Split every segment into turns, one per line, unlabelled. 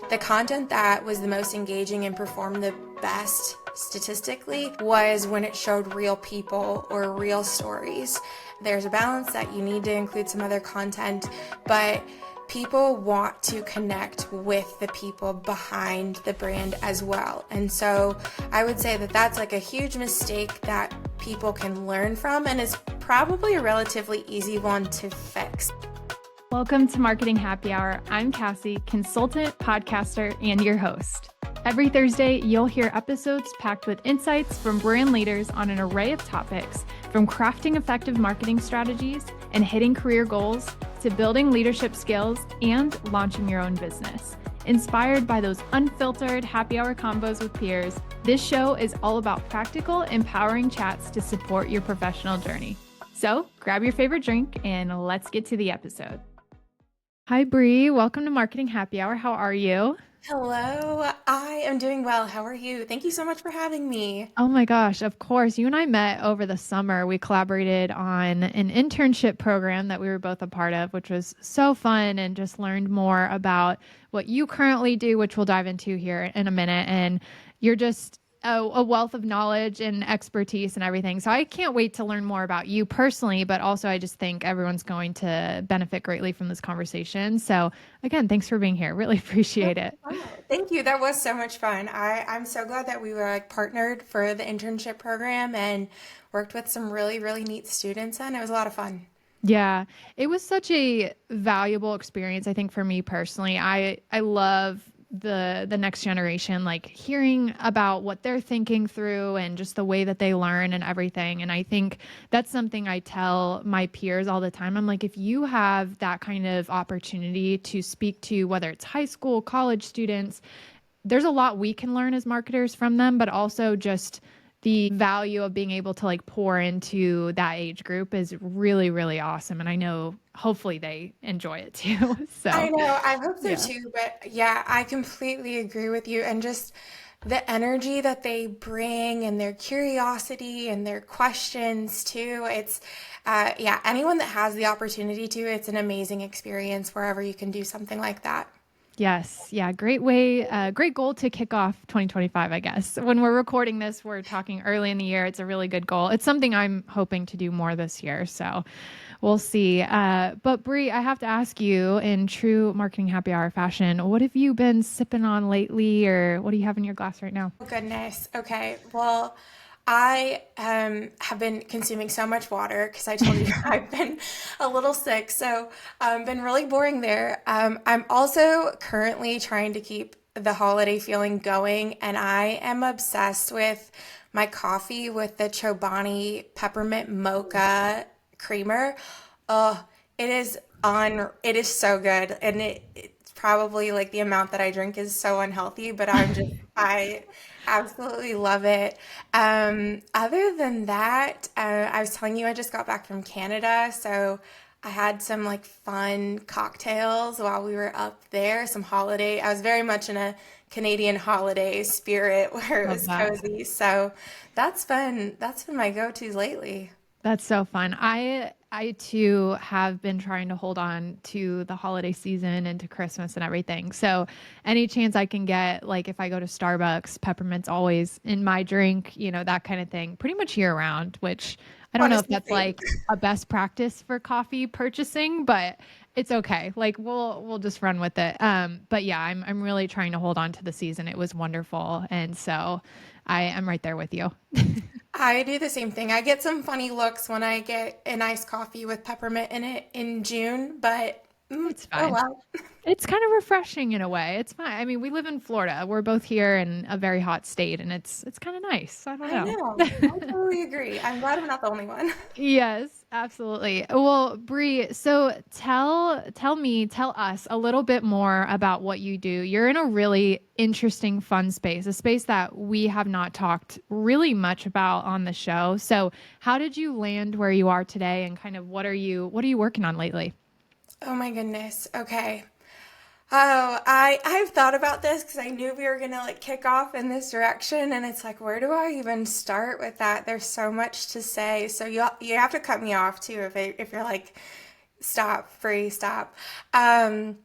The content that was the most engaging and performed the best statistically was when it showed real people or real stories. There's a balance that you need to include some other content, but people want to connect with the people behind the brand as well. And so I would say that that's like a huge mistake that people can learn from and is probably a relatively easy one to fix.
Welcome to Marketing Happy Hour. I'm Cassie, consultant, podcaster, and your host. Every Thursday, you'll hear episodes packed with insights from brand leaders on an array of topics, from crafting effective marketing strategies and hitting career goals to building leadership skills and launching your own business. Inspired by those unfiltered happy hour combos with peers, this show is all about practical, empowering chats to support your professional journey. So grab your favorite drink and let's get to the episode. Hi, Brie. Welcome to Marketing Happy Hour. How are you?
Hello, I am doing well. How are you? Thank you so much for having me.
Oh my gosh, of course. You and I met over the summer. We collaborated on an internship program that we were both a part of, which was so fun, and just learned more about what you currently do, which we'll dive into here in a minute. And you're just a wealth of knowledge and expertise and everything. So I can't wait to learn more about you personally, but also I just think everyone's going to benefit greatly from this conversation. So again, thanks for being here. Really appreciate it.
Oh, thank you. That was so much fun. I'm so glad that we were like partnered for the internship program and worked with some really, really neat students, and it was a lot of fun.
Yeah, it was such a valuable experience, I think, for me personally. I love the next generation, like hearing about what they're thinking through and just the way that they learn and everything. And I think that's something I tell my peers all the time. I'm like, if you have that kind of opportunity to speak to whether it's high school, college students, there's a lot we can learn as marketers from them, but also just the value of being able to like pour into that age group is really, really awesome. And I know hopefully they enjoy it too.
I
So
know, I hope so
yeah.
too, but yeah, I completely agree with you. And just the energy that they bring and their curiosity and their questions too. Yeah, anyone that has the opportunity to, it's an amazing experience wherever you can do something like that.
Yes. Yeah. Great way, great goal to kick off 2025, I guess. When we're recording this, we're talking early in the year. It's a really good goal. It's something I'm hoping to do more this year. So we'll see. But Brie, I have to ask you in true marketing happy hour fashion, what have you been sipping on lately, or what do you have in your glass right now?
Oh, goodness. Okay. Well, I have been consuming so much water because I told you I've been a little sick. So been really boring there. I'm also currently trying to keep the holiday feeling going, and I am obsessed with my coffee with the Chobani peppermint mocha creamer. Oh, it is so good. And it's probably like the amount that I drink is so unhealthy, but I absolutely love it. Other than that, I was telling you I just got back from Canada, so I had some like fun cocktails while we were up there, some holiday. I was very much in a Canadian holiday spirit where it
Love
was
that.
cozy. So that's fun. That's been my go-tos lately.
That's so fun. I too have been trying to hold on to the holiday season and to Christmas and everything. So any chance I can get, like if I go to Starbucks, peppermint's always in my drink, that kind of thing, pretty much year round, which I don't know if
Honestly,
that's
same.
like a best practice for coffee purchasing, but it's okay. Like we'll just run with it. But yeah, I'm really trying to hold on to the season. It was wonderful. And so I am right there with you.
I do the same thing. I get some funny looks when I get an iced coffee with peppermint in it in June, but
It's
oh
fine.
well.
It's kind of refreshing in a way. It's fine. I mean, we live in Florida. We're both here in a very hot state, and it's kind of nice. I don't
I
know.
know. I totally agree. I'm glad I'm not the only one.
Yes, absolutely. Well, Bree, so tell us a little bit more about what you do. You're in a really interesting, fun space, a space that we have not talked really much about on the show. So, how did you land where you are today, and kind of what are you working on lately?
Oh my goodness. Okay. Oh, I've thought about this because I knew we were gonna like kick off in this direction, and it's like, where do I even start with that? There's so much to say, so you have to cut me off too if you're like, stop, free, stop. Um,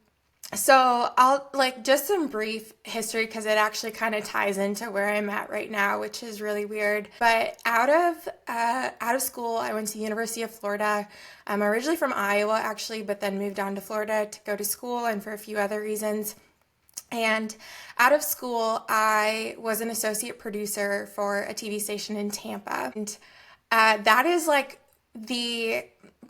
So I'll like just some brief history because it actually kind of ties into where I'm at right now, which is really weird. But out of school, I went to University of Florida. I'm originally from Iowa, actually, but then moved down to Florida to go to school and for a few other reasons. And out of school, I was an associate producer for a TV station in Tampa. And that is like the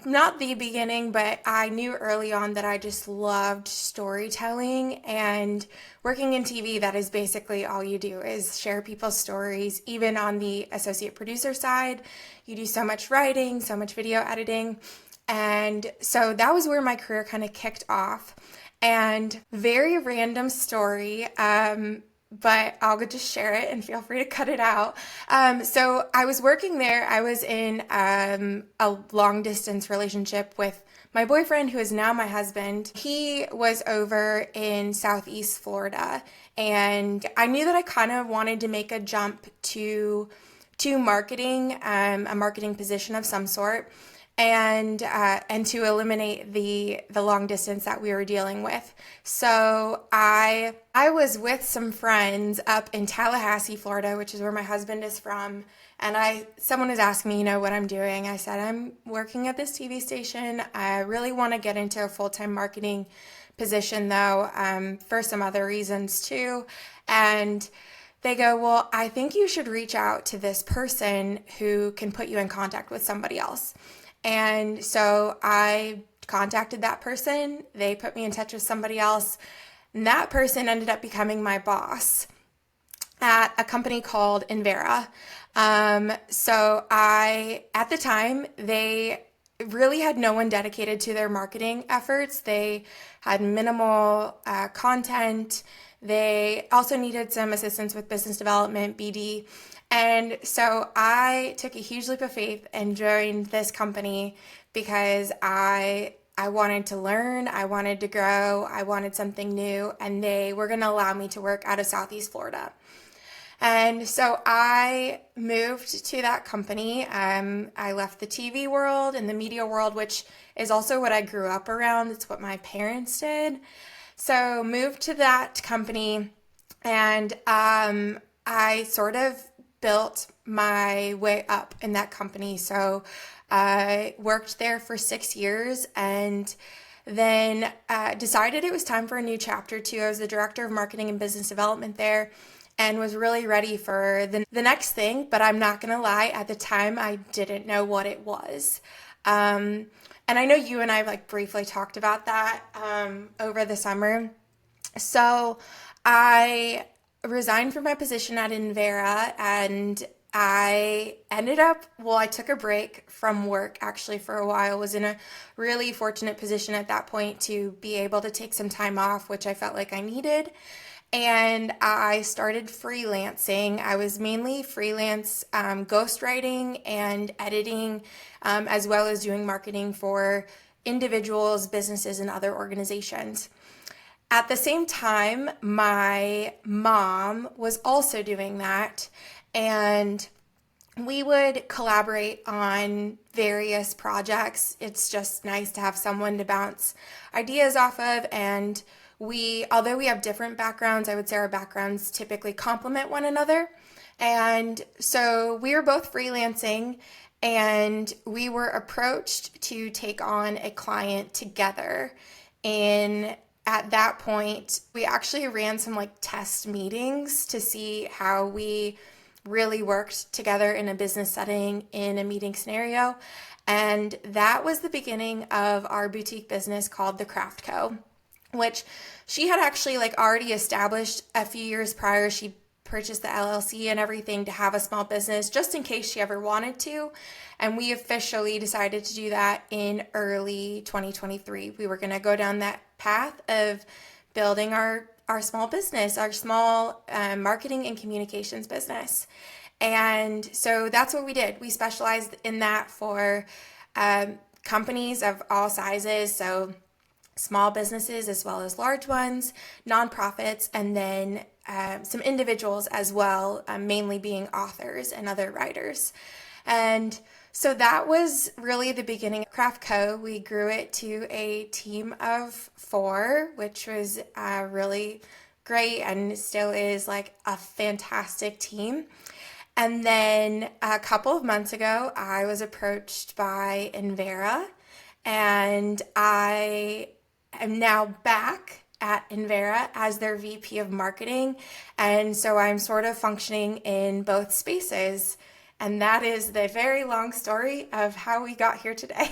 not the beginning, but I knew early on that I just loved storytelling and working in TV. That is basically all you do is share people's stories. Even on the associate producer side, you do so much writing, so much video editing. And so that was where my career kind of kicked off. And very random story, but I'll just share it and feel free to cut it out. So I was working there. I was in a long distance relationship with my boyfriend, who is now my husband. He was over in Southeast Florida, and I knew that I kind of wanted to make a jump to marketing, a marketing position of some sort, and to eliminate the long distance that we were dealing with. So I was with some friends up in Tallahassee, Florida, which is where my husband is from. And someone was asking me, what I'm doing. I said, I'm working at this TV station. I really want to get into a full-time marketing position though, for some other reasons too. And they go, well, I think you should reach out to this person who can put you in contact with somebody else. And so I contacted that person. They put me in touch with somebody else. And that person ended up becoming my boss at a company called Invera. At the time, they really had no one dedicated to their marketing efforts. They had minimal content. They also needed some assistance with business development, BD. And so I took a huge leap of faith and joined this company because I wanted to learn, I wanted to grow, I wanted something new, and they were going to allow me to work out of Southeast Florida. And so I moved to that company. I left the TV world and the media world, which is also what I grew up around. It's what my parents did. So moved to that company, and I sort of built my way up in that company. So I worked there for 6 years and then decided it was time for a new chapter too. I was the director of marketing and business development there and was really ready for the next thing. But I'm not going to lie, at the time, I didn't know what it was. And I know you and I like briefly talked about that over the summer. So I resigned from my position at Invera, and I took a break from work actually for a while. Was in a really fortunate position at that point to be able to take some time off, which I felt like I needed. And I started freelancing. I was mainly freelance ghostwriting and editing, as well as doing marketing for individuals, businesses, and other organizations. At the same time, my mom was also doing that, and we would collaborate on various projects. It's just nice to have someone to bounce ideas off of, and although we have different backgrounds, I would say our backgrounds typically complement one another. And so we were both freelancing, and we were approached to take on a client together. And at that point, we actually ran some like test meetings to see how we really worked together in a business setting in a meeting scenario. And that was the beginning of our boutique business called The Craft Co., which she had actually like already established a few years prior. She purchased the LLC and everything to have a small business just in case she ever wanted to. And we officially decided to do that in early 2023. We were going to go down that path of building our small business, our small marketing and communications business. And so that's what we did. We specialized in that for companies of all sizes. So small businesses as well as large ones, nonprofits, and then some individuals as well, mainly being authors and other writers. And So that was really the beginning of Craft Co. We grew it to a team of four, which was really great and still is like a fantastic team. And then a couple of months ago, I was approached by Envera, and I am now back at Envera as their VP of marketing. And so I'm sort of functioning in both spaces. And that is the very long story of how we got here today.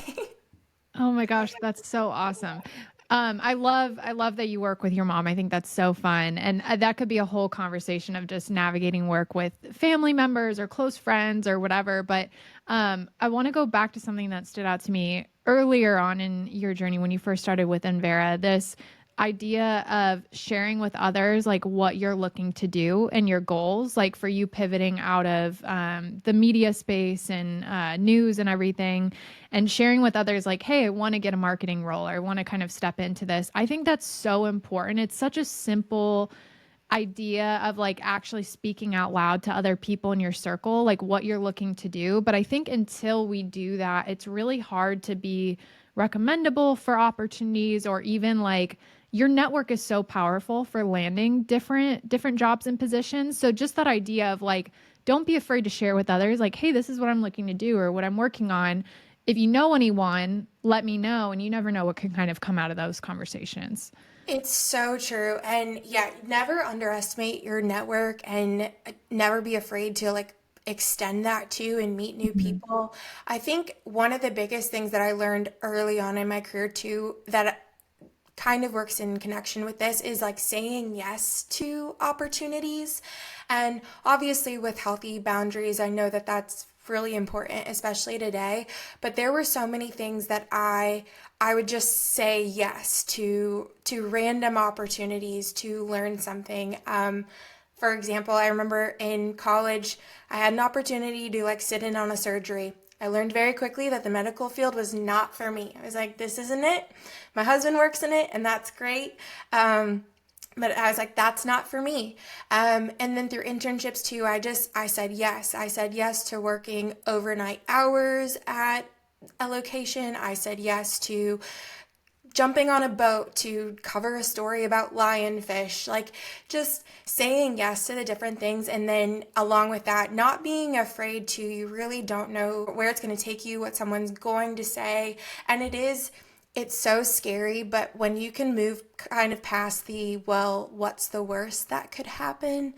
Oh my gosh, that's so awesome. I love that you work with your mom. I think that's so fun. And that could be a whole conversation of just navigating work with family members or close friends or whatever. But I want to go back to something that stood out to me earlier on in your journey when you first started with Envera, this idea of sharing with others like what you're looking to do and your goals, like for you pivoting out of the media space and news and everything, and sharing with others like, hey, I want to get a marketing role, or I want to kind of step into this. I think that's so important. It's such a simple idea of like actually speaking out loud to other people in your circle, like what you're looking to do. But I think until we do that, it's really hard to be recommendable for opportunities, or even like your network is so powerful for landing different jobs and positions. So just that idea of like, don't be afraid to share with others like, hey, this is what I'm looking to do or what I'm working on. If you know anyone, let me know. And you never know what can kind of come out of those conversations.
It's so true. And yeah, never underestimate your network and never be afraid to like extend that to and meet new
Mhm.
people. I think one of the biggest things that I learned early on in my career too that kind of works in connection with this is like saying yes to opportunities. And obviously, with healthy boundaries, I know that that's really important, especially today. But there were so many things that I would just say yes to random opportunities to learn something. For example, I remember in college, I had an opportunity to like sit in on a surgery. I learned very quickly that the medical field was not for me. I was like, this isn't it. My husband works in it, and that's great. But I was like, that's not for me. And then through internships too, I said yes. I said yes to working overnight hours at a location. I said yes to jumping on a boat to cover a story about lionfish, like just saying yes to the different things. And then along with that, not being afraid to, you really don't know where it's going to take you, what someone's going to say. And it's so scary, but when you can move kind of past the, well, what's the worst that could happen?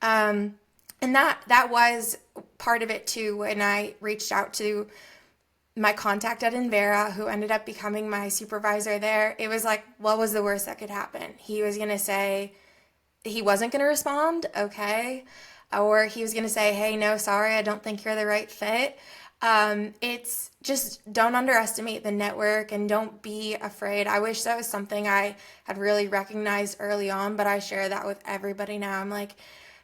And that was part of it too when I reached out to my contact at Envera, who ended up becoming my supervisor there. It was like, what was the worst that could happen? He was going to say he wasn't going to respond, okay. Or he was going to say, hey, no, sorry, I don't think you're the right fit. It's just don't underestimate the network and don't be afraid. I wish that was something I had really recognized early on, but I share that with everybody now. I'm like,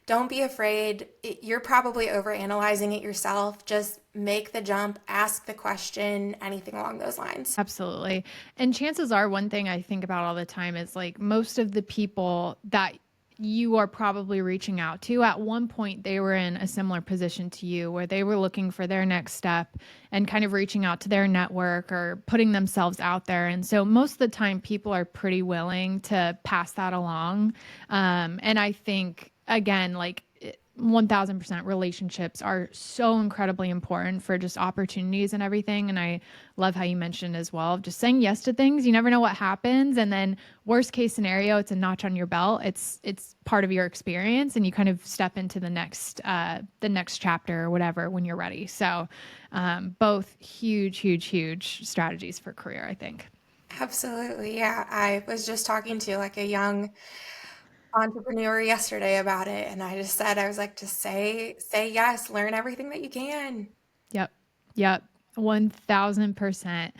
don't be afraid. You're probably overanalyzing it yourself. Just make the jump, ask the question, anything along those lines.
Absolutely. And chances are, one thing I think about all the time is like most of the people that you are probably reaching out to at one point, they were in a similar position to you where they were looking for their next step and kind of reaching out to their network or putting themselves out there. And so most of the time, people are pretty willing to pass that along. And I think, again, like 1000% relationships are so incredibly important for just opportunities and everything. And I love how you mentioned as well, just saying yes to things. You never know what happens. And then worst case scenario, it's a notch on your belt. It's part of your experience, and you kind of step into the next chapter or whatever when you're ready. So both huge strategies for career, I think.
Absolutely. Yeah. I was just talking to like a young entrepreneur yesterday about it, and I just said, I was like, just say yes, learn everything that you can.
Yep. Yep. 1000%.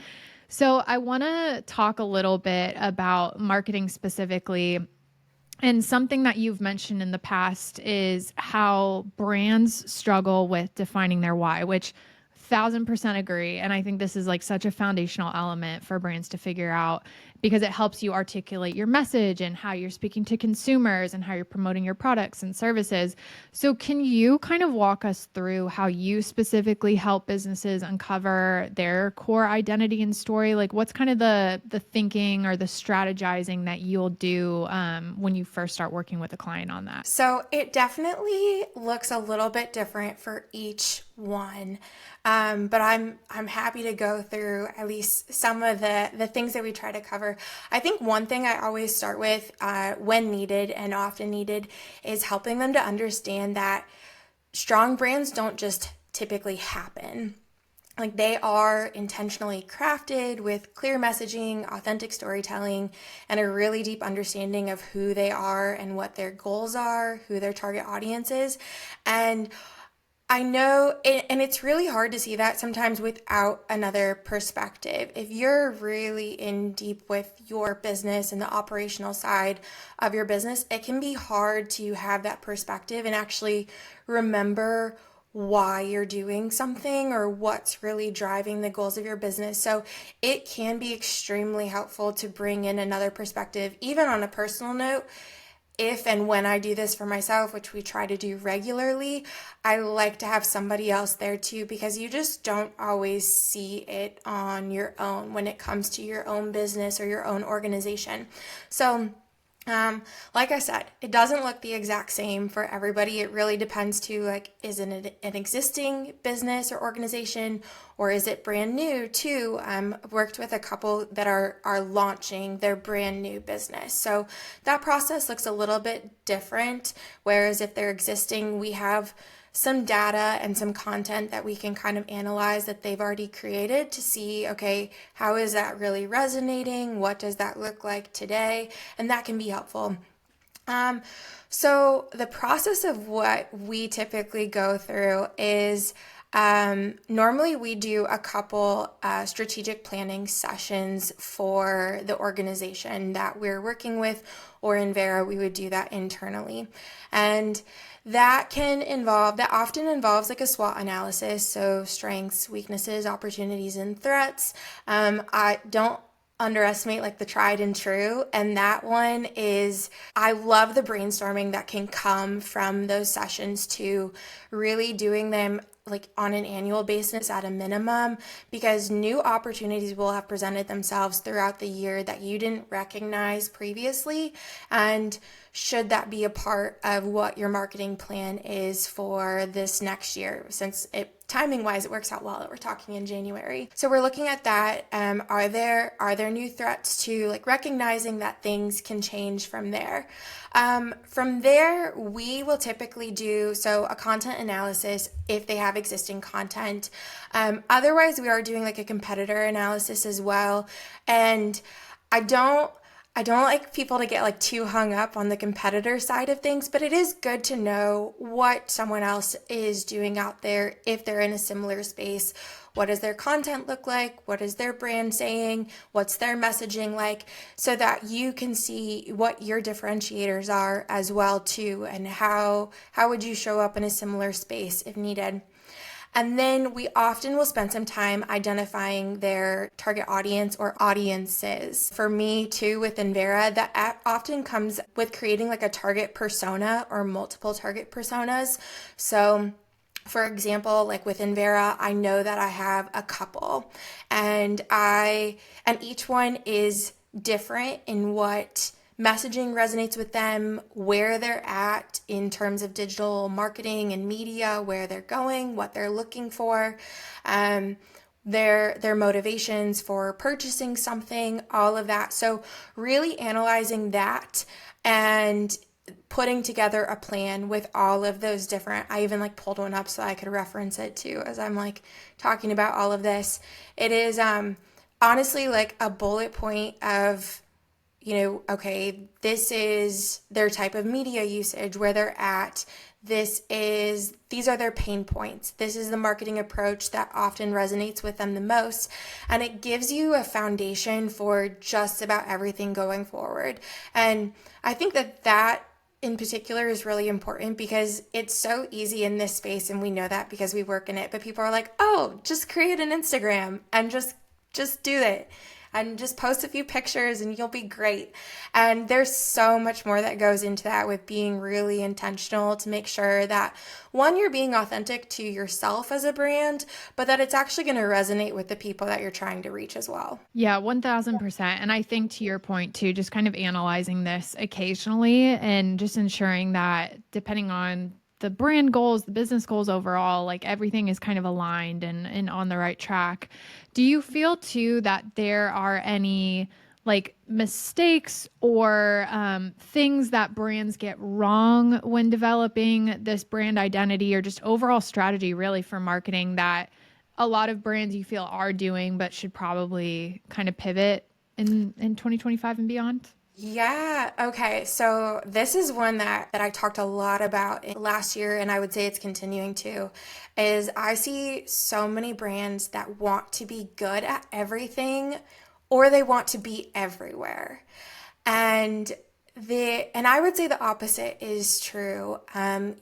So I want to talk a little bit about marketing specifically. And something that you've mentioned in the past is how brands struggle with defining their why, which 1000% agree. And I think this is like such a foundational element for brands to figure out. because it helps you articulate your message and how you're speaking to consumers and how you're promoting your products and services. So can you kind of walk us through how you specifically help businesses uncover their core identity and story? Like what's kind of the thinking or the strategizing that you'll do when you first start working with a client on that?
So it definitely looks a little bit different for each one, but I'm happy to go through at least some of the things that we try to cover. I think one thing I always start with when needed and often needed is helping them to understand that strong brands don't just typically happen. Like they are intentionally crafted with clear messaging, authentic storytelling, and a really deep understanding of who they are and what their goals are, who their target audience is. And I know, and it's really hard to see that sometimes without another perspective. If you're really in deep with your business and the operational side of your business, it can be hard to have that perspective and actually remember why you're doing something or what's really driving the goals of your business. So it can be extremely helpful to bring in another perspective, even on a personal note. If and when I do this for myself, which we try to do regularly, I like to have somebody else there too, because you just don't always see it on your own when it comes to your own business or your own organization. So like I said, it doesn't look the exact same for everybody. It really depends to like, is it an existing business or organization, or is it brand new too? I've worked with a couple that are launching their brand new business. So that process looks a little bit different. Whereas if they're existing, we have some data and some content that we can kind of analyze that they've already created to see, okay, how is that really resonating? What does that look like today? And that can be helpful. So the process of what we typically go through is normally we do a couple strategic planning sessions for the organization that we're working with, or in Vera, we would do that internally. And that often involves like a SWOT analysis, so strengths, weaknesses, opportunities, and threats. I don't underestimate like the tried and true, and that one is, I love the brainstorming that can come from those sessions to really doing them like on an annual basis at a minimum, because new opportunities will have presented themselves throughout the year that you didn't recognize previously. And should that be a part of what your marketing plan is for this next year, since it timing wise it works out well that we're talking in January. So we're looking at that. Are there new threats to like recognizing that things can change from there? From there, we will typically do a content analysis if they have existing content. Otherwise, we are doing like a competitor analysis as well. And I don't like people to get like too hung up on the competitor side of things, but it is good to know what someone else is doing out there if they're in a similar space. What does their content look like? What is their brand saying? What's their messaging like? So that you can see what your differentiators are as well too, and how would you show up in a similar space if needed. And then we often will spend some time identifying their target audience or audiences. For me too, within Vera, that often comes with creating like a target persona or multiple target personas. So for example, like within Vera, I know that I have a couple, and each one is different in what messaging resonates with them, where they're at in terms of digital marketing and media, where they're going, what they're looking for, their motivations for purchasing something, all of that. So really analyzing that and putting together a plan with all of those different, I even like pulled one up so I could reference it too as I'm like talking about all of this. It is honestly like a bullet point of, okay, this is their type of media usage, where they're at. These are their pain points. This is the marketing approach that often resonates with them the most. And it gives you a foundation for just about everything going forward. And I think that in particular is really important, because it's so easy in this space, and we know that because we work in it, but people are like, oh, just create an Instagram and just do it. and just post a few pictures and you'll be great. And there's so much more that goes into that with being really intentional to make sure that one, you're being authentic to yourself as a brand, but that it's actually going to resonate with the people that you're trying to reach as well.
Yeah, 1000%. And I think to your point too, just kind of analyzing this occasionally and just ensuring that depending on the brand goals, the business goals overall, like everything is kind of aligned and on the right track. Do you feel too that there are any like mistakes or things that brands get wrong when developing this brand identity or just overall strategy really for marketing that a lot of brands you feel are doing, but should probably kind of pivot in 2025 and beyond?
Yeah, okay. So this is one that I talked a lot about last year, and I would say it's continuing to, is I see so many brands that want to be good at everything or they want to be everywhere. And and I would say the opposite is true.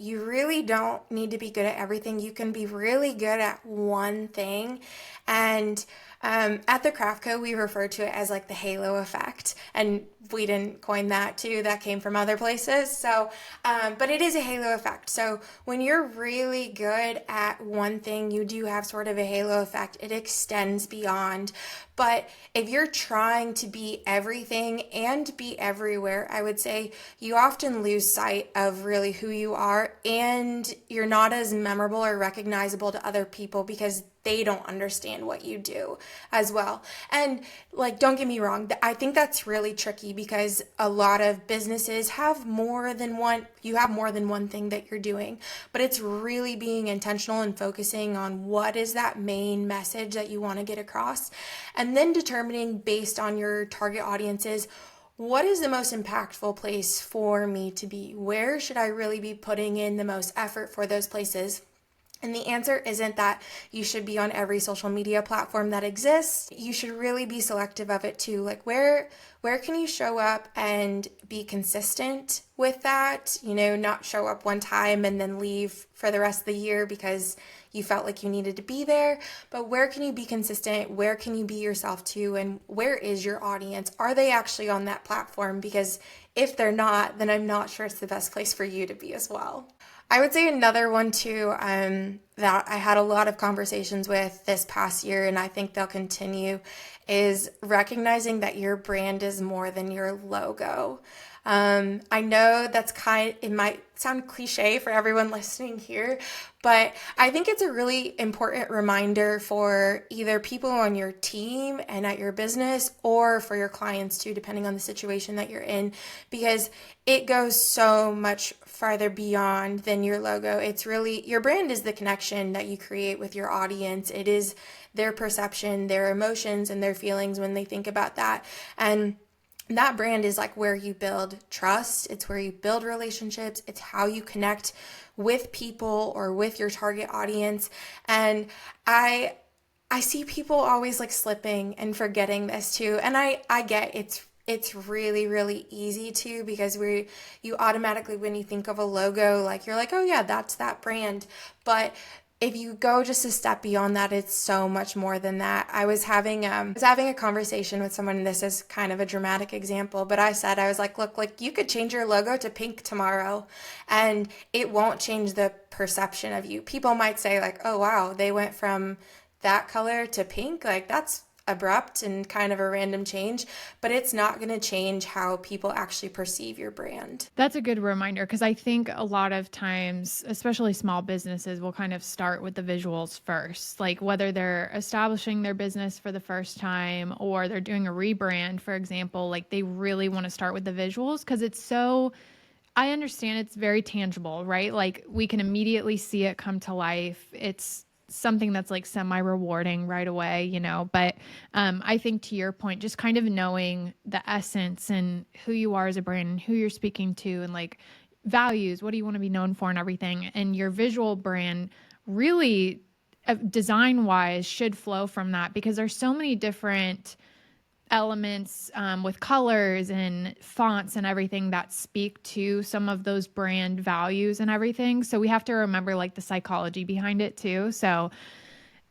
You really don't need to be good at everything. You can be really good at one thing. And at the Craft Co, we refer to it as like the halo effect. And we didn't coin that too, that came from other places. So, but it is a halo effect. So when you're really good at one thing, you do have sort of a halo effect. It extends beyond. But if you're trying to be everything and be everywhere, I would say you often lose sight of really who you are, and you're not as memorable or recognizable to other people because they don't understand what you do as well. And like, don't get me wrong, I think that's really tricky because a lot of businesses have more than one, you have more than one thing that you're doing, but it's really being intentional and focusing on what is that main message that you want to get across, and then determining based on your target audiences, what is the most impactful place for me to be? Where should I really be putting in the most effort for those places? And the answer isn't that you should be on every social media platform that exists. You should really be selective of it too. Like where can you show up and be consistent with that? You know, not show up one time and then leave for the rest of the year because you felt like you needed to be there. But where can you be consistent? Where can you be yourself too? And where is your audience? Are they actually on that platform? Because if they're not, then I'm not sure it's the best place for you to be as well. I would say another one too, that I had a lot of conversations with this past year, and I think they'll continue, is recognizing that your brand is more than your logo. I know it might sound cliche for everyone listening here, but I think it's a really important reminder for either people on your team and at your business or for your clients too, depending on the situation that you're in, because it goes so much farther beyond than your logo. It's really, your brand is the connection that you create with your audience. It is their perception, their emotions, and their feelings when they think about that. And that brand is like where you build trust. It's where you build relationships. It's how you connect with people or with your target audience. And I see people always like slipping and forgetting this too. And I get it's really, really easy to, because you automatically, when you think of a logo, like you're like, oh yeah, that's that brand. But if you go just a step beyond that, it's so much more than that. I was having a conversation with someone, and this is kind of a dramatic example, but I was like, look, like you could change your logo to pink tomorrow and it won't change the perception of you. People might say like, oh wow, they went from that color to pink. Like that's abrupt and kind of a random change, but it's not going to change how people actually perceive your brand.
That's a good reminder because I think a lot of times, especially small businesses, will kind of start with the visuals first. Like whether they're establishing their business for the first time or they're doing a rebrand, for example, like they really want to start with the visuals because it's so, I understand it's very tangible, right? Like we can immediately see it come to life. It's something that's like semi rewarding right away, you know. But I think to your point, just kind of knowing the essence and who you are as a brand and who you're speaking to and like values, what do you want to be known for and everything. And your visual brand really design wise should flow from that because there's so many different elements with colors and fonts and everything that speak to some of those brand values and everything. So we have to remember like the psychology behind it too. So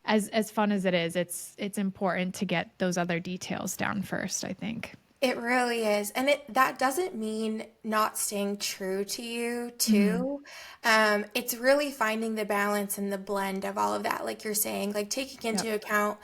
as fun as it is, it's important to get those other details down first, I think.
It really is. And that doesn't mean not staying true to you
Hmm.
too. It's really finding the balance and the blend of all of that, like you're saying, like taking
Yep.
into account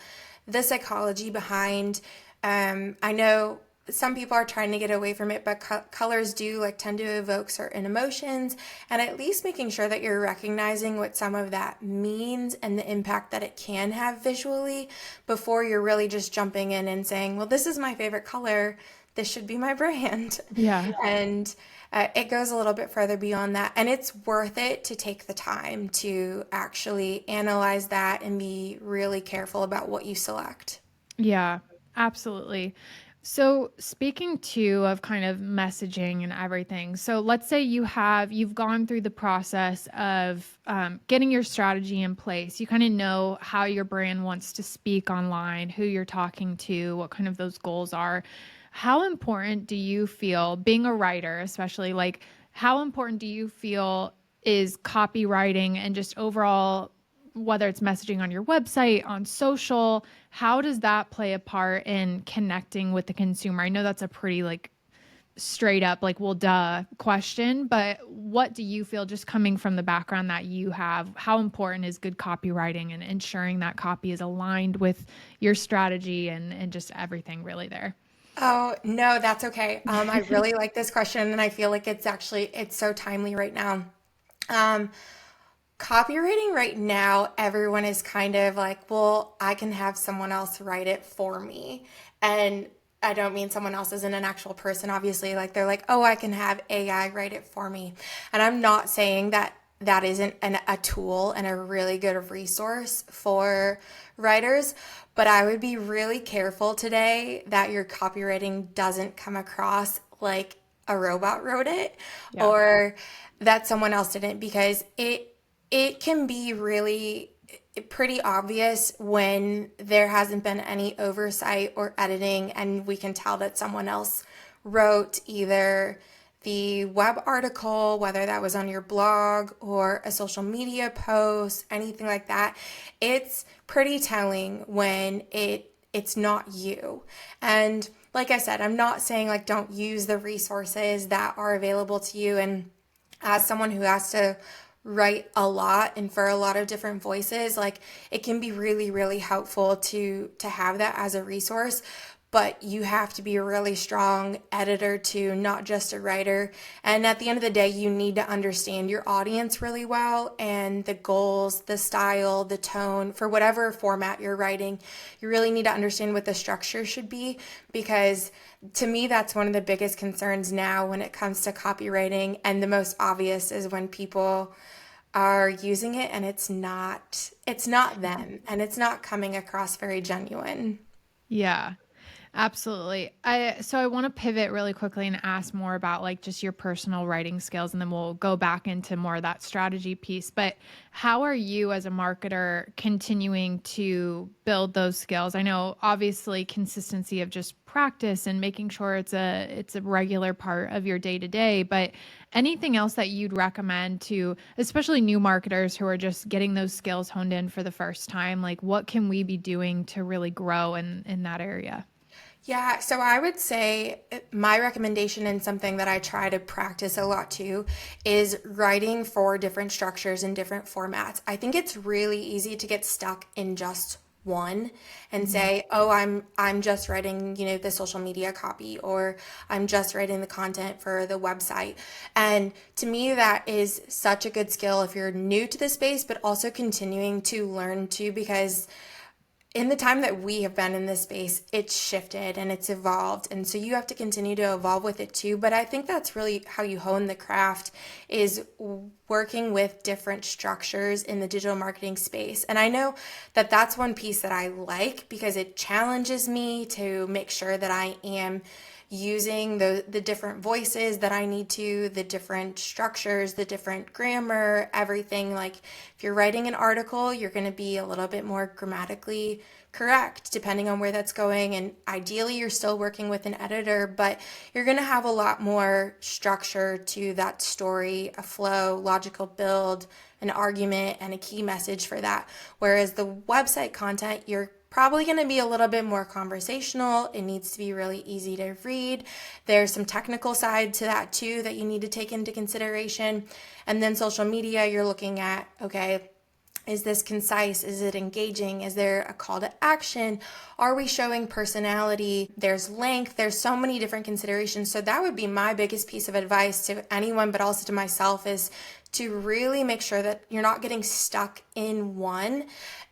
the psychology behind. I know some people are trying to get away from it, but colors do like tend to evoke certain emotions, and at least making sure that you're recognizing what some of that means and the impact that it can have visually before you're really just jumping in and saying, well, this is my favorite color. This should be my brand.
Yeah.
And it goes a little bit further beyond that. And it's worth it to take the time to actually analyze that and be really careful about what you select.
Yeah, absolutely. So speaking too of kind of messaging and everything. So let's say you've gone through the process of getting your strategy in place. You kind of know how your brand wants to speak online, who you're talking to, what kind of those goals are. How important do you feel, being a writer, especially, like how important do you feel is copywriting and just overall, whether it's messaging on your website, on social, how does that play a part in connecting with the consumer? I know that's a pretty like straight up, like, well, duh question, but what do you feel, just coming from the background that you have, how important is good copywriting and ensuring that copy is aligned with your strategy and just everything really there?
Oh, no, that's okay. I really like this question, and I feel like it's so timely right now. Um, Copywriting right now, everyone is kind of like, well, I can have someone else write it for me. And I don't mean someone else isn't an actual person, obviously. Like they're like, oh, I can have AI write it for me. And I'm not saying that that isn't a tool and a really good resource for writers, but I would be really careful today that your copywriting doesn't come across like a robot wrote it
Yeah.
or that someone else didn't, because it can be really pretty obvious when there hasn't been any oversight or editing, and we can tell that someone else wrote either the web article, whether that was on your blog or a social media post, anything like that. It's pretty telling when it's not you. And like I said, I'm not saying like don't use the resources that are available to you. And as someone who has to write a lot and for a lot of different voices, like it can be really really helpful to have that as a resource, but you have to be a really strong editor too, not just a writer. And at the end of the day, you need to understand your audience really well and the goals, the style, the tone for whatever format you're writing. You really need to understand what the structure should be, because to me, that's one of the biggest concerns now when it comes to copywriting. And the most obvious is when people are using it and it's not them and it's not coming across very genuine.
Yeah. Absolutely. I want to pivot really quickly and ask more about like just your personal writing skills, and then we'll go back into more of that strategy piece. But how are you as a marketer continuing to build those skills? I know obviously consistency of just practice and making sure it's a regular part of your day to day, but anything else that you'd recommend to especially new marketers who are just getting those skills honed in for the first time? Like what can we be doing to really grow in that area?
Yeah, so I would say my recommendation, and something that I try to practice a lot too, is writing for different structures and different formats. I think it's really easy to get stuck in just one and
Mhm.
say, "Oh, I'm just writing, the social media copy, or I'm just writing the content for the website." And to me that is such a good skill if you're new to the space, but also continuing to learn too, because in the time that we have been in this space, it's shifted and it's evolved. And so you have to continue to evolve with it too. But I think that's really how you hone the craft, is working with different structures in the digital marketing space. And I know that that's one piece that I like because it challenges me to make sure that I am using the different voices that I need to, the different structures, the different grammar, everything. Like if you're writing an article, you're going to be a little bit more grammatically correct depending on where that's going, and ideally you're still working with an editor, but you're going to have a lot more structure to that story, a flow, logical build, an argument, and a key message for that. Whereas the website content, you're probably going to be a little bit more conversational. It needs to be really easy to read. There's some technical side to that too that you need to take into consideration. And then social media, you're looking at, okay, is this concise? Is it engaging? Is there a call to action? Are we showing personality? There's length. There's so many different considerations. So that would be my biggest piece of advice to anyone, but also to myself, is to really make sure that you're not getting stuck in one.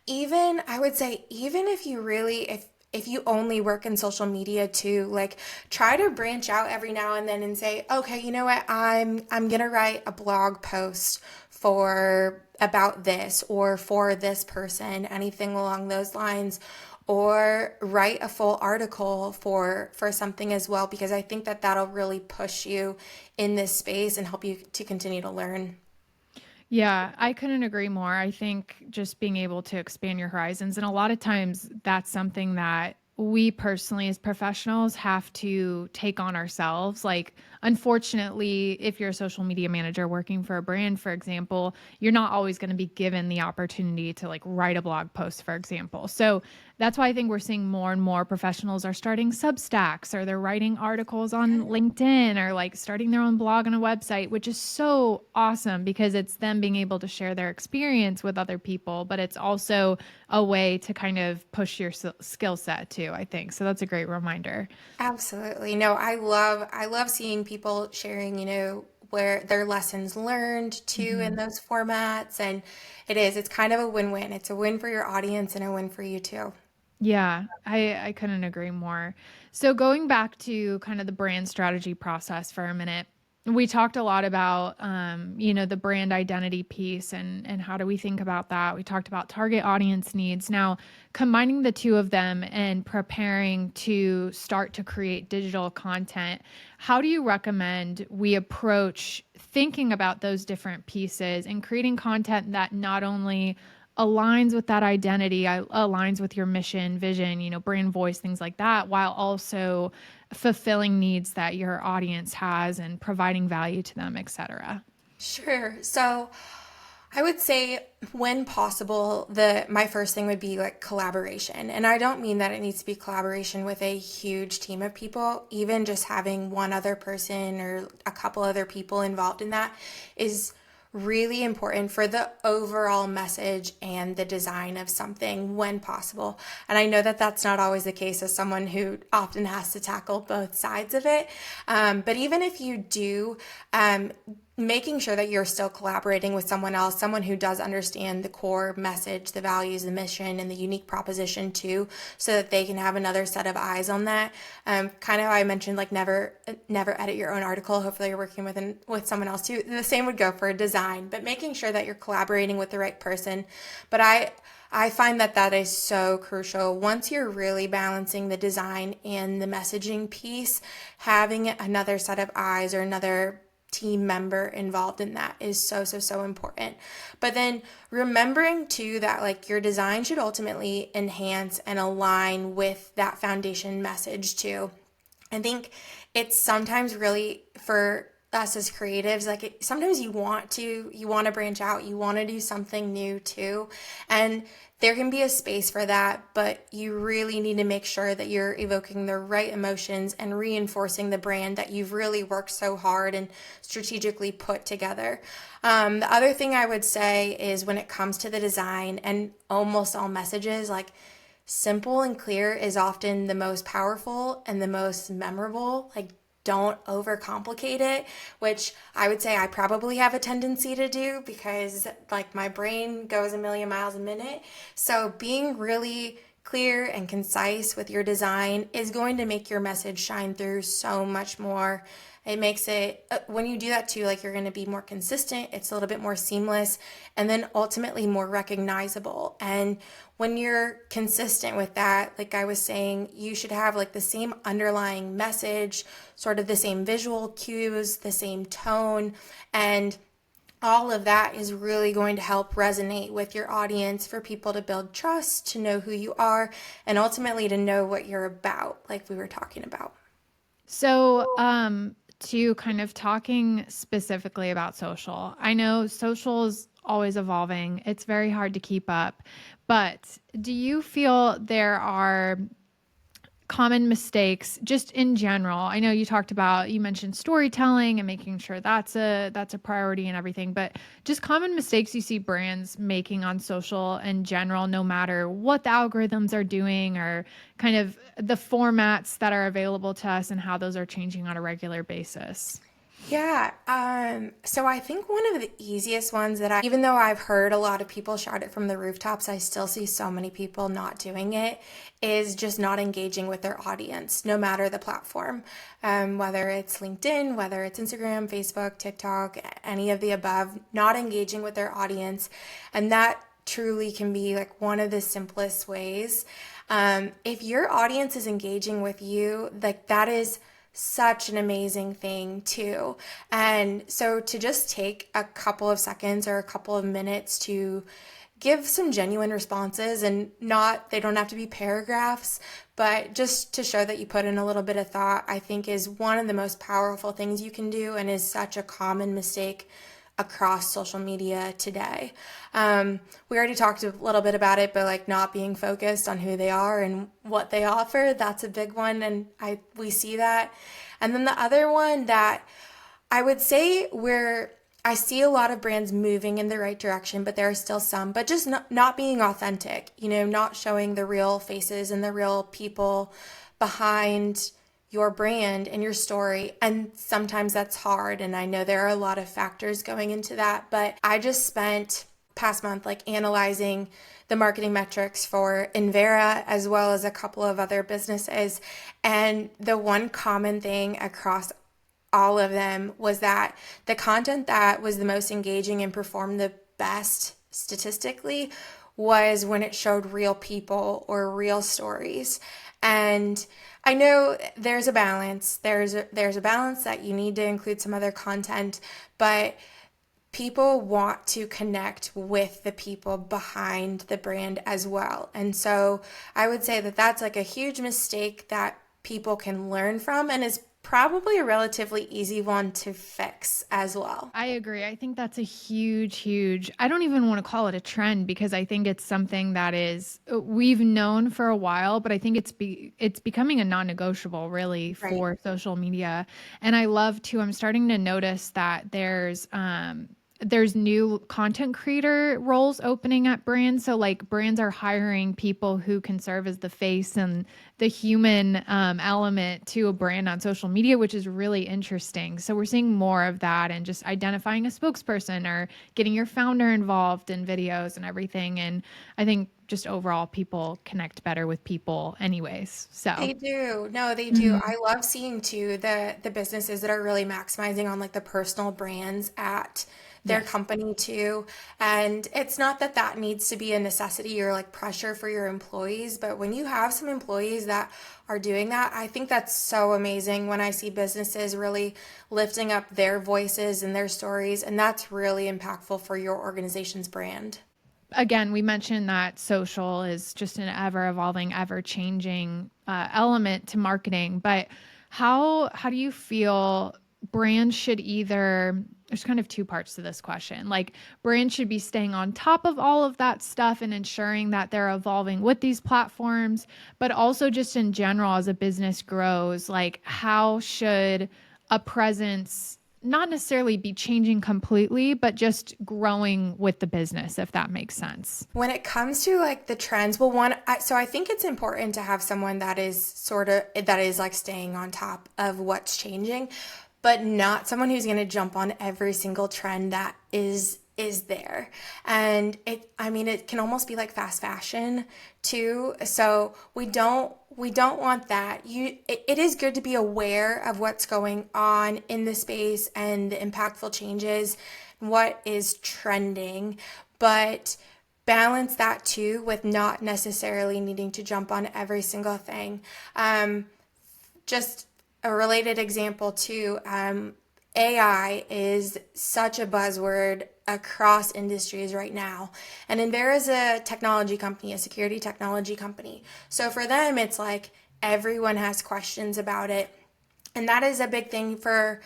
Even, I would say, even if you really, if you only work in social media too, like try to branch out every now and then and say, okay, you know what, I'm gonna write a blog post for about this or for this person, anything along those lines, or write a full article for something as well, because I think that that'll really push you in this space and help you to continue to learn.
Yeah, I couldn't agree more. I think just being able to expand your horizons, and a lot of times that's something that we personally as professionals have to take on ourselves. Like, unfortunately, if you're a social media manager working for a brand, for example, you're not always going to be given the opportunity to like write a blog post, for example. So that's why I think we're seeing more and more professionals are starting Substacks, or they're writing articles on LinkedIn, or like starting their own blog on a website, which is so awesome because it's them being able to share their experience with other people, but it's also a way to kind of push your skill set too, I think. So that's a great reminder.
Absolutely. No, I love seeing people sharing, where their lessons learned too in
Mhm.
those formats, and it's kind of a win-win. It's a win for your audience and a win for you too.
Yeah, I couldn't agree more. So going back to kind of the brand strategy process for a minute, we talked a lot about the brand identity piece and how do we think about that. We talked about target audience needs. Now, combining the two of them and preparing to start to create digital content, how do you recommend we approach thinking about those different pieces and creating content that not only aligns with that identity, aligns with your mission, vision, brand voice, things like that, while also fulfilling needs that your audience has and providing value to them, etc.
Sure. So I would say when possible, the my first thing would be like collaboration. And I don't mean that it needs to be collaboration with a huge team of people. Even just having one other person or a couple other people involved in that is really important for the overall message and the design of something when possible. And I know that that's not always the case as someone who often has to tackle both sides of it. But even if you do, making sure that you're still collaborating with someone else, someone who does understand the core message, the values, the mission, and the unique proposition too, so that they can have another set of eyes on that. Kind of how I mentioned, like never edit your own article. Hopefully, you're working with someone else too. The same would go for design, but making sure that you're collaborating with the right person. But I find that that is so crucial. Once you're really balancing the design and the messaging piece, having another set of eyes or another team member involved in that is so, so, so important. But then remembering too that like your design should ultimately enhance and align with that foundation message too. I think it's sometimes really for us as creatives, like sometimes you want to branch out, you want to do something new too, and there can be a space for that, but you really need to make sure that you're evoking the right emotions and reinforcing the brand that you've really worked so hard and strategically put together. The other thing I would say is when it comes to the design and almost all messages, like simple and clear is often the most powerful and the most memorable. Like, don't overcomplicate it, which I would say I probably have a tendency to do because, like, my brain goes a million miles a minute. So, being really clear and concise with your design is going to make your message shine through so much more. It makes it, when you do that too, like you're going to be more consistent. It's a little bit more seamless and then ultimately more recognizable. And when you're consistent with that, like I was saying, you should have like the same underlying message, sort of the same visual cues, the same tone, and all of that is really going to help resonate with your audience for people to build trust, to know who you are, and ultimately to know what you're about, like we were talking about.
So, to kind of talking specifically about social, I know social is always evolving. It's very hard to keep up. But do you feel there are common mistakes just in general? I know you mentioned storytelling and making sure that's a priority and everything, but just common mistakes you see brands making on social in general, no matter what the algorithms are doing or kind of the formats that are available to us and how those are changing on a regular basis.
Yeah, so I think one of the easiest ones even though I've heard a lot of people shout it from the rooftops, I still see so many people not doing it, is just not engaging with their audience, no matter the platform. Whether it's LinkedIn, whether it's Instagram, Facebook, TikTok, any of the above, not engaging with their audience. And that truly can be like one of the simplest ways. If your audience is engaging with you, like that is such an amazing thing too. And so to just take a couple of seconds or a couple of minutes to give some genuine responses, and not, they don't have to be paragraphs, but just to show that you put in a little bit of thought, I think is one of the most powerful things you can do and is such a common mistake across social media today. We already talked a little bit about it, but like not being focused on who they are and what they offer, that's a big one. And we see that. And then the other one that I would say where I see a lot of brands moving in the right direction, but there are still some, but just not being authentic, not showing the real faces and the real people behind your brand and your story. And sometimes that's hard. And I know there are a lot of factors going into that, but I just spent past month like analyzing the marketing metrics for Invera as well as a couple of other businesses. And the one common thing across all of them was that the content that was the most engaging and performed the best statistically was when it showed real people or real stories. And I know there's a balance. There's a balance that you need to include some other content, but people want to connect with the people behind the brand as well. And so I would say that that's like a huge mistake that people can learn from and is probably a relatively easy one to fix as well.
I agree. I think that's a huge, I don't even want to call it a trend because I think it's something that we've known for a while, but I think it's becoming a non-negotiable really
Right.
for social media. And I love too, I'm starting to notice that there's new content creator roles opening at brands. So like brands are hiring people who can serve as the face and the human element to a brand on social media, which is really interesting. So we're seeing more of that and just identifying a spokesperson or getting your founder involved in videos and everything. And I think just overall people connect better with people anyways. So
They do. No, they do.
Mhm.
I love seeing too the businesses that are really maximizing on like the personal brands at their
Yes.
company too. And it's not that that needs to be a necessity or like pressure for your employees, but when you have some employees that are doing that, I think that's so amazing when I see businesses really lifting up their voices and their stories, and that's really impactful for your organization's brand.
Again, we mentioned that social is just an ever evolving, ever changing element to marketing. But how do you feel brands should either? There's kind of two parts to this question. Like brands should be staying on top of all of that stuff and ensuring that they're evolving with these platforms, but also just in general as a business grows, like how should a presence not necessarily be changing completely, but just growing with the business, if that makes sense.
When it comes to like the trends, well, so I think it's important to have someone that is that is like staying on top of what's changing, but not someone who's going to jump on every single trend that is is there. And I mean, it can almost be like fast fashion too. So we don't want that. It is good to be aware of what's going on in the space and the impactful changes, what is trending, but balance that too with not necessarily needing to jump on every single thing. Just a related example too, AI is such a buzzword across industries right now. And then there is a technology company, a security technology company. So for them, it's like everyone has questions about it. And that is a big thing for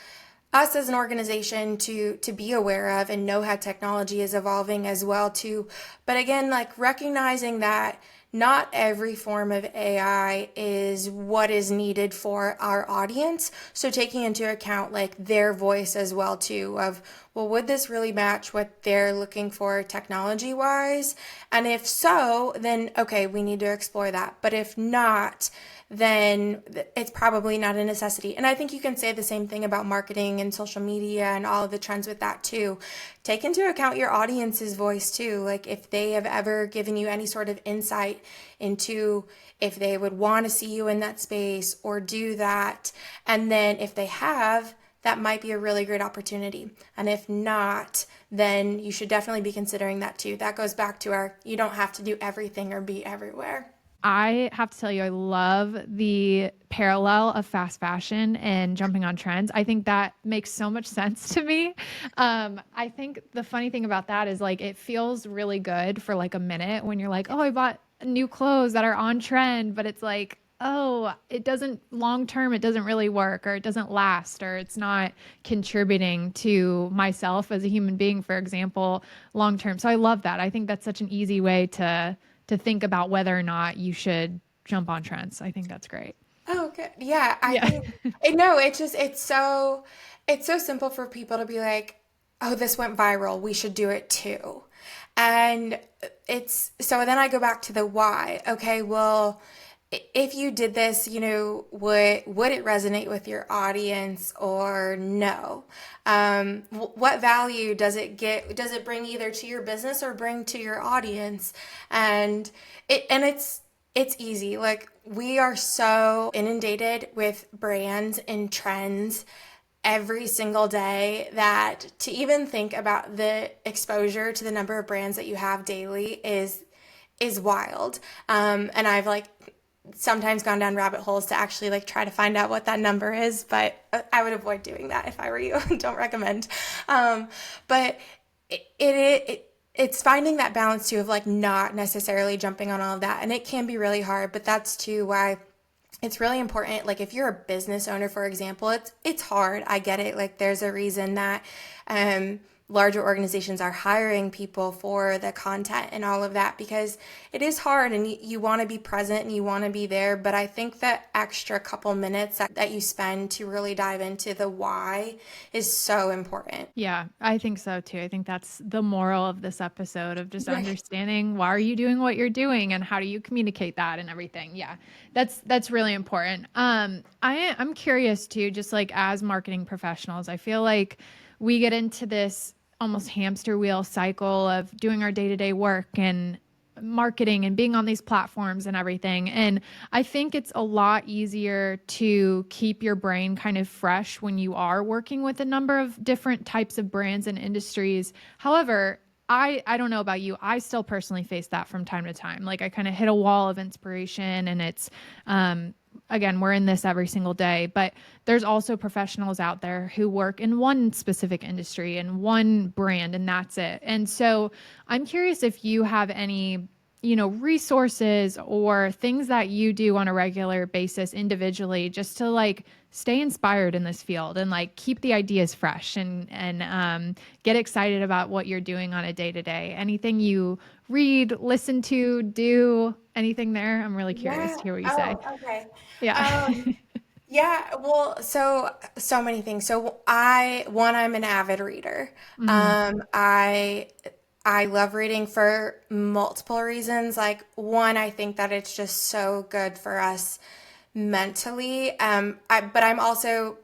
us as an organization to be aware of and know how technology is evolving as well too. But again, like recognizing that not every form of AI is what is needed for our audience. So taking into account like their voice as well too of, well, would this really match what they're looking for technology wise? And if so, then okay, we need to explore that. But if not, then it's probably not a necessity. And I think you can say the same thing about marketing and social media and all of the trends with that too. Take into account your audience's voice too. Like if they have ever given you any sort of insight into if they would want to see you in that space or do that. And then if they have, that might be a really great opportunity. And if not, then you should definitely be considering that too. That goes back to our, you don't have to do everything or be everywhere.
I have to tell you, I love the parallel of fast fashion and jumping on trends. I think that makes so much sense to me. I think the funny thing about that is like it feels really good for like a minute when you're like, oh, I bought new clothes that are on trend, but it's like, oh, it doesn't long term, it doesn't really work or it doesn't last or it's not contributing to myself as a human being, for example, long term. So I love that. I think that's such an easy way to think about whether or not you should jump on trends. I think that's great.
Oh, good. Yeah, I
Yeah.
think no, it's so simple for people to be like, "Oh, this went viral. We should do it too." And it's so then I go back to the why. Okay, well, if you did this, would it resonate with your audience or no? What value does it get? Does it bring either to your business or bring to your audience? And it's easy. Like we are so inundated with brands and trends every single day that to even think about the exposure to the number of brands that you have daily is wild. And I've like sometimes gone down rabbit holes to actually like try to find out what that number is, but I would avoid doing that if I were you. Don't recommend. But it's finding that balance too of like not necessarily jumping on all of that, and it can be really hard. But that's too why it's really important. Like if you're a business owner, for example, it's hard. I get it. Like there's a reason that larger organizations are hiring people for the content and all of that because it is hard and you want to be present and you want to be there. But I think that extra couple minutes that you spend to really dive into the why is so important.
Yeah, I think so too. I think that's the moral of this episode of just
Right.
understanding why are you doing what you're doing and how do you communicate that and everything. Yeah. That's really important. I'm curious too, just like as marketing professionals, I feel like we get into this almost hamster wheel cycle of doing our day-to-day work and marketing and being on these platforms and everything. And I think it's a lot easier to keep your brain kind of fresh when you are working with a number of different types of brands and industries. However, I don't know about you. I still personally face that from time to time. Like I kind of hit a wall of inspiration and it's again, we're in this every single day, but there's also professionals out there who work in one specific industry and one brand, and that's it. And so I'm curious if you have any, resources or things that you do on a regular basis individually just to like stay inspired in this field and like keep the ideas fresh and get excited about what you're doing on a day to day. Anything you read, listen to, do, anything there? I'm really curious
Yeah.
to hear what you say.
Oh, okay.
Yeah.
Yeah, well, so many things. So I'm an avid reader.
Mhm.
I love reading for multiple reasons. Like one, I think that it's just so good for us mentally. But I'm also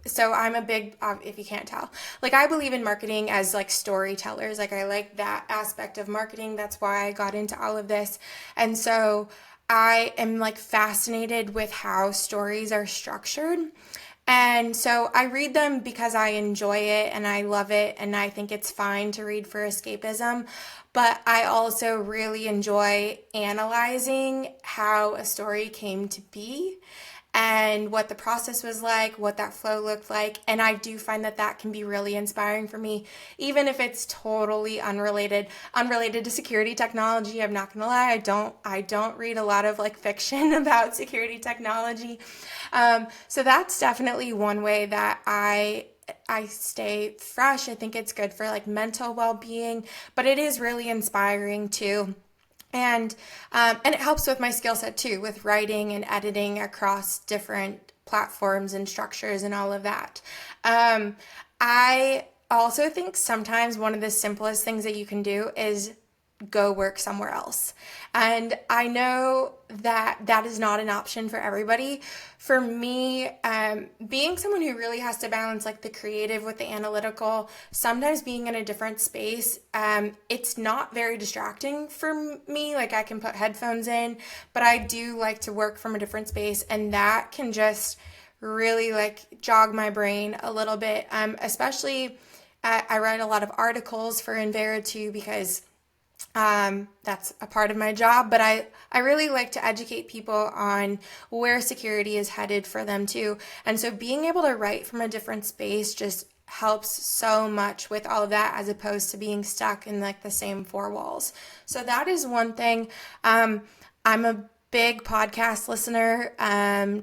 so I'm a big, if you can't tell, like I believe in marketing as like storytellers. Like I like that aspect of marketing. That's why I got into all of this. And so I am like fascinated with how stories are structured. And so I read them because I enjoy it and I love it and I think it's fine to read for escapism. But I also really enjoy analyzing how a story came to be and what the process was like, what that flow looked like. And I do find that that can be really inspiring for me, even if it's totally unrelated to security technology. I'm not going to lie. I don't read a lot of like fiction about security technology. So that's definitely one way that I stay fresh. I think it's good for like mental well-being, but it is really inspiring too. And it helps with my skill set too, with writing and editing across different platforms and structures and all of that. I also think sometimes one of the simplest things that you can do is go work somewhere else. And I know that that is not an option for everybody. For me, being someone who really has to balance like the creative with the analytical, sometimes being in a different space, it's not very distracting for me. Like I can put headphones in, but I do like to work from a different space, and that can just really like jog my brain a little bit. Especially, I write a lot of articles for Envera too because that's a part of my job, but I really like to educate people on where security is headed for them too. And so being able to write from a different space just helps so much with all of that as opposed to being stuck in like the same four walls. So that is one thing. I'm a big podcast listener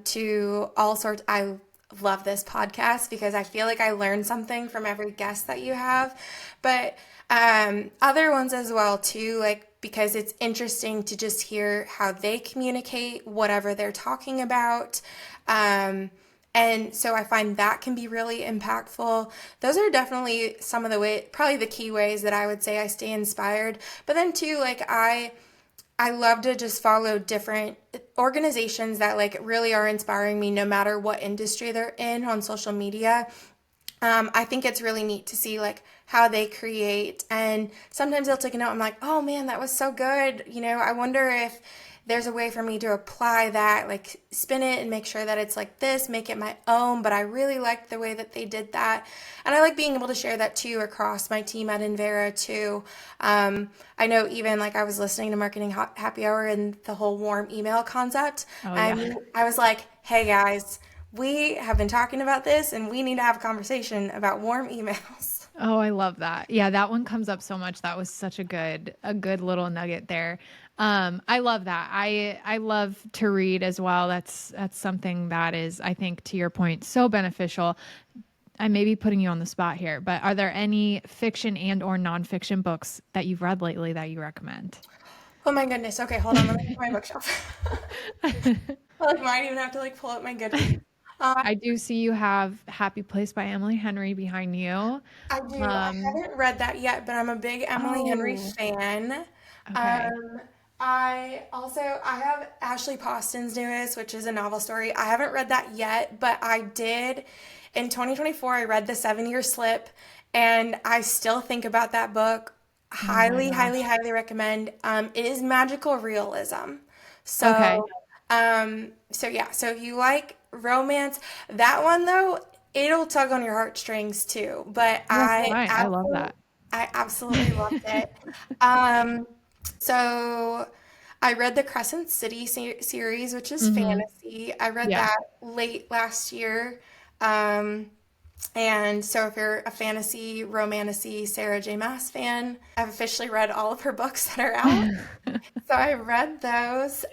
to all sorts. I love this podcast because I feel like I learn something from every guest that you have. But other ones as well too, like because it's interesting to just hear how they communicate whatever they're talking about. And so I find that can be really impactful. Those are definitely some of the probably the key ways that I would say I stay inspired. But then too, like I love to just follow different organizations that like really are inspiring me no matter what industry they're in on social media. I think it's really neat to see like how they create, and sometimes they'll take a note. I'm like, oh man, that was so good. I wonder if there's a way for me to apply that, like spin it and make sure that it's like this, make it my own. But I really liked the way that they did that, and I like being able to share that too across my team at Envera too. I know even like I was listening to Marketing Happy Hour and the whole warm email concept,
Oh, yeah.
and I was like, hey guys, we have been talking about this and we need to have a conversation about warm emails.
Oh, I love that. Yeah, that one comes up so much. That was such a good little nugget there. I love that. I love to read as well. That's something that is, I think, to your point, so beneficial. I may be putting you on the spot here, but are there any fiction and or nonfiction books that you've read lately that you recommend?
Oh my goodness. Okay, hold on. Let me look at my bookshelf. I like might even have to like pull up my Goodreads.
I do see you have Happy Place by Emily Henry behind you.
I do. I
Um,
haven't read that yet, but I'm a big Emily Henry
oh,
fan.
okay.
Um, I have Ashley Poston's newest, which is a novel story. I haven't read that yet, but I did in 2024. I read The 7 Year Slip, and I still think about that book.
Oh my
Highly, highly,
gosh.
highly recommend. It is magical realism.
Okay.
So yeah. So if you like romance, that one though, it'll tug on your heartstrings too. But
Well, that's fine. I love that.
I absolutely loved it. Um, so I read the Crescent City series, which is
Hmm.
fantasy. I read
Yeah.
that late last year. Um, and so if you're a fantasy, romantasy Sarah J. Maas fan, I've officially read all of her books that are out. So I read those.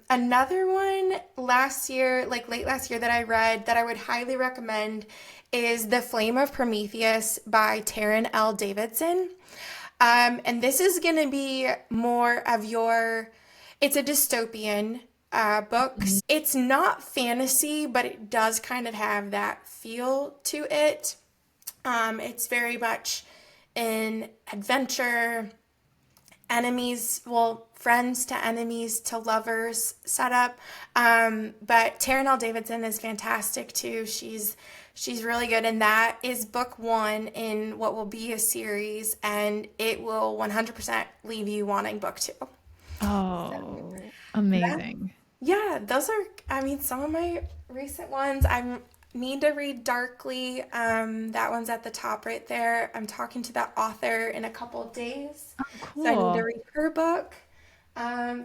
Another one last year, like late last year, that I read that I would highly recommend is The Flame of Prometheus by Taryn L. Davidson. And this is going to be more of it's a dystopian books. It's not fantasy, but it does kind of have that feel to it. It's very much an adventure enemies, well, friends to enemies to lovers setup. But Taranell Davidson is fantastic too. She's really good, and that is book one in what will be a series, and it will 100% leave you wanting book two. So
Oh,
that,
amazing.
yeah, those are, I mean, some of my recent ones. I need to read Darkly. That one's at the top right there. I'm talking to that author in a couple of days,
Oh,
so I need to
cool.
read her book.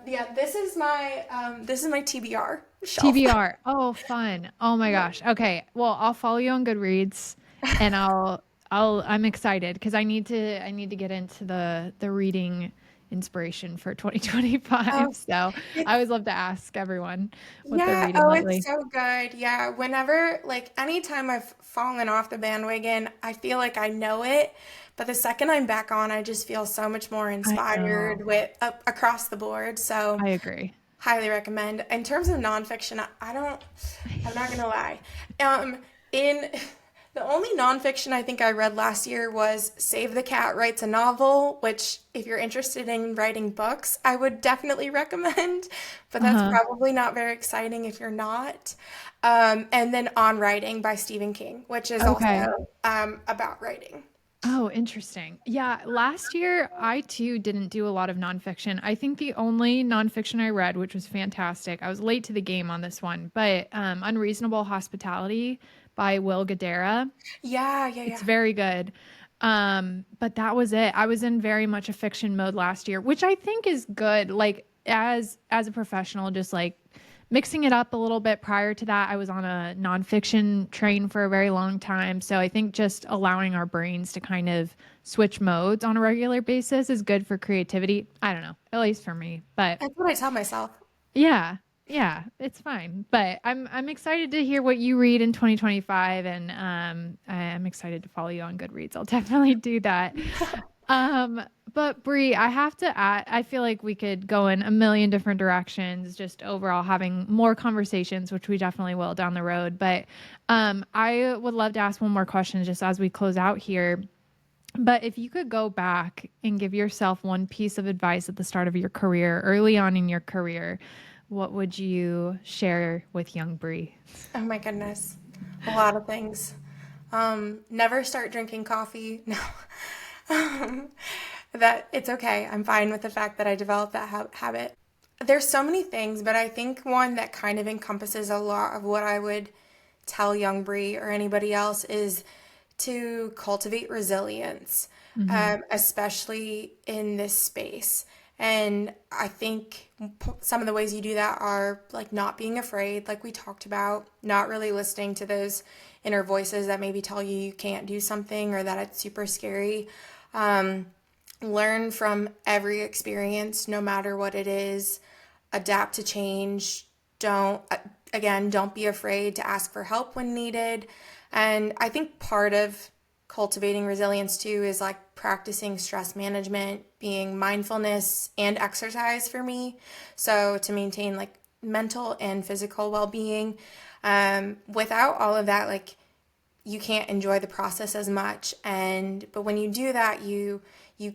Yeah, this is my TBR shelf.
TBR. Oh, fun. Oh my gosh. Okay. Well, I'll follow you on Goodreads and I'm excited because I need to get into the reading inspiration for 2025.
Oh,
So I
it's
always love to ask everyone what they're
yeah,
reading
oh, it's
lately.
so good. Yeah, whenever, like, anytime I've fallen off the bandwagon, I feel like I know it, but the second I'm back on, I just feel so much more
I know.
inspired with across the board. So,
I agree.
highly recommend. In terms of nonfiction, I don't, I'm not gonna lie. Um, in the only nonfiction I think I read last year was Save the Cat Writes a Novel, which, if you're interested in writing books, I would definitely recommend, but that's
Uh-huh.
probably not very exciting if you're not. And then On Writing by Stephen King, which is
Okay.
also about writing.
Oh, interesting. Yeah, last year I too didn't do a lot of nonfiction. I think the only nonfiction I read, which was fantastic, I was late to the game on this one, but Unreasonable Hospitality by Will Guidara.
Yeah, yeah,
It's
yeah.
very good. But that was it. I was in very much a fiction mode last year, which I think is good. Like as a professional, just like mixing it up a little bit. Prior to that, I was on a nonfiction train for a very long time. So I think just allowing our brains to kind of switch modes on a regular basis is good for creativity. I don't know, at least for me. But
That's what I tell myself.
yeah. Yeah, it's fine. But I'm excited to hear what you read in 2025 and I'm excited to follow you on Goodreads. I'll definitely do that. Um but Brie, I have to add, I feel like we could go in a million different directions just overall having more conversations, which we definitely will down the road. But I would love to ask one more question just as we close out here. But if you could go back and give yourself one piece of advice at the start of your career, early on in your career, what would you share with young Bree?
Oh my goodness. A lot of things. Never start drinking coffee. No. That it's okay. I'm fine with the fact that I developed that habit. There's so many things, but I think one that kind of encompasses a lot of what I would tell young Bree or anybody else is to cultivate resilience,
Hmm.
especially in this space. And I think some of the ways you do that are like not being afraid, like we talked about, not really listening to those inner voices that maybe tell you you can't do something or that it's super scary. Um, Learn from every experience, no matter what it is. Adapt to change. Don't be afraid to ask for help when needed. And I think part of cultivating resilience too is like practicing stress management, being mindfulness and exercise for me. So to maintain like mental and physical well being. Without all of that, like you can't enjoy the process as much, and but when you do that, you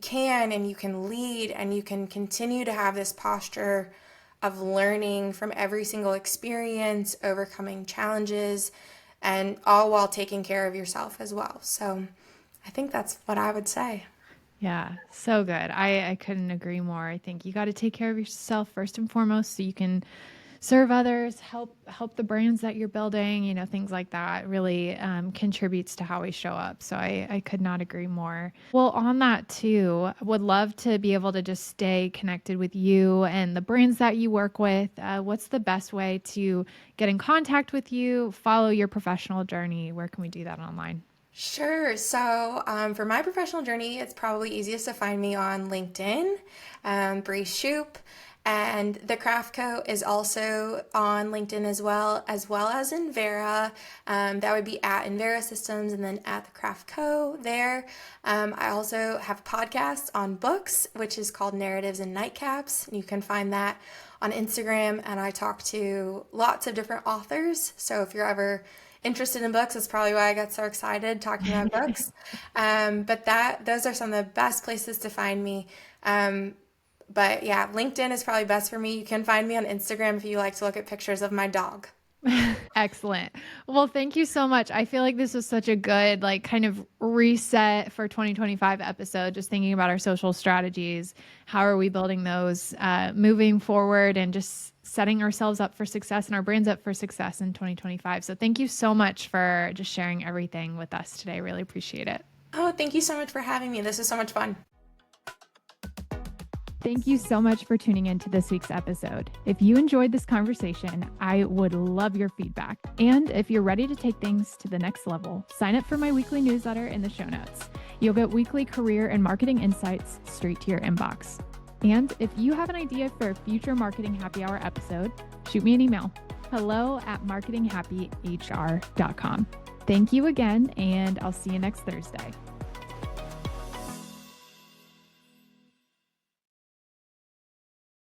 can, and you can lead, and you can continue to have this posture of learning from every single experience, overcoming challenges, and all while taking care of yourself as well. So I think that's what I would say.
Yeah, so good. I couldn't agree more. I think you got to take care of yourself first and foremost so you can serve others, help the brands that you're building, things like that really contributes to how we show up. So I could not agree more. Well, on that too, I would love to be able to just stay connected with you and the brands that you work with. What's the best way to get in contact with you, follow your professional journey? Where can we do that online?
Sure. So, for my professional journey, it's probably easiest to find me on LinkedIn, Brie Shoop, and the Craft Co is also on LinkedIn as well as Invera. That would be at Invera Systems and then at the Craft Co there. I also have a podcast on books, which is called Narratives and Nightcaps. You can find that on Instagram, and I talk to lots of different authors. So if you're ever interested in books, that's probably why I got so excited talking about books. But those are some of the best places to find me. But yeah, LinkedIn is probably best for me. You can find me on Instagram if you like to look at pictures of my dog.
Excellent. Well, thank you so much. I feel like this was such a good, like, kind of reset for 2025 episode, just thinking about our social strategies. How are we building those moving forward and just setting ourselves up for success and our brands up for success in 2025. So thank you so much for just sharing everything with us today. Really appreciate it.
Oh, thank you so much for having me. This is so much fun.
Thank you so much for tuning into this week's episode. If you enjoyed this conversation, I would love your feedback. And if you're ready to take things to the next level, sign up for my weekly newsletter in the show notes. You'll get weekly career and marketing insights straight to your inbox. And if you have an idea for a future Marketing Happy Hour episode, shoot me an email, hello@marketinghappyhr.com. Thank you again, and I'll see you next Thursday.